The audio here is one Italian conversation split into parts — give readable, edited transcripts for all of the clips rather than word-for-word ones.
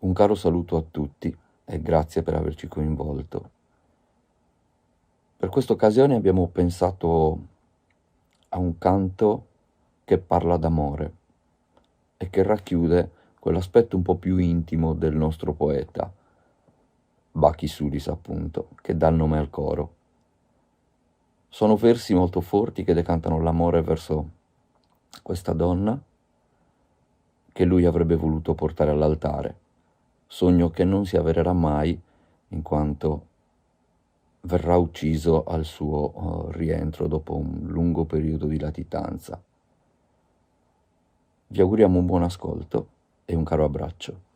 Un caro saluto a tutti e grazie per averci coinvolto. Per questa occasione abbiamo pensato a un canto che parla d'amore e che racchiude quell'aspetto un po' più intimo del nostro poeta, Bachi Sulis appunto, che dà il nome al coro. Sono versi molto forti che decantano l'amore verso questa donna che lui avrebbe voluto portare all'altare, sogno che non si avvererà mai in quanto verrà ucciso al suo rientro dopo un lungo periodo di latitanza. Vi auguriamo un buon ascolto e un caro abbraccio.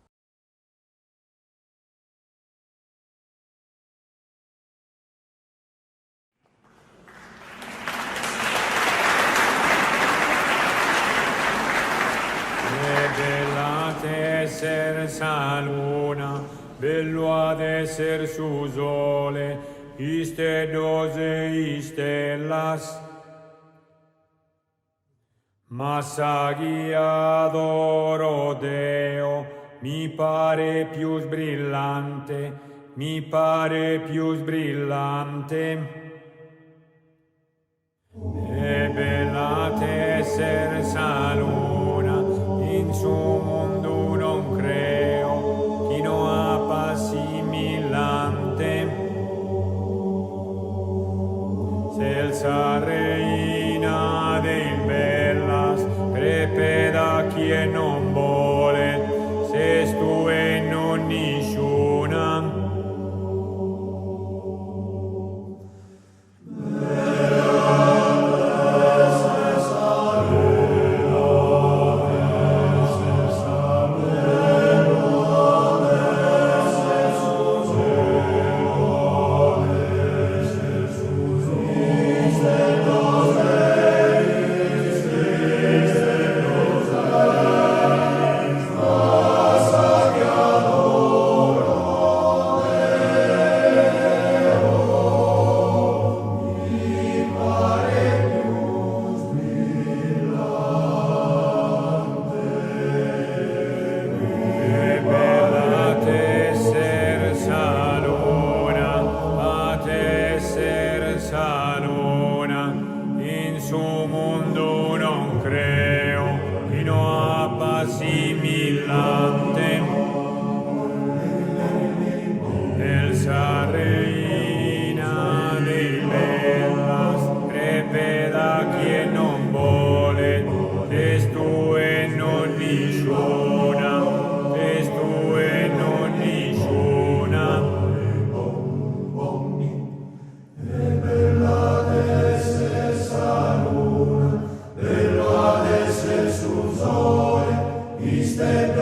Bella tesser sa luna, bello ad esser su sole, iste doze istellas. Massaghi adoro Deo, mi pare più sbrillante, mi pare più sbrillante. E bella tesser sa luna, in su mondo non creo, chi no ha similante. Selsa reina dei bellas, crepeda chi e non vuole, se stu e non nisciuna. In su mondo non creo, chi no ha similante. Elsa reina dei bellas, crepeda chi e non vuole, testu e non nisciuna, testu e non nisciuna. Iste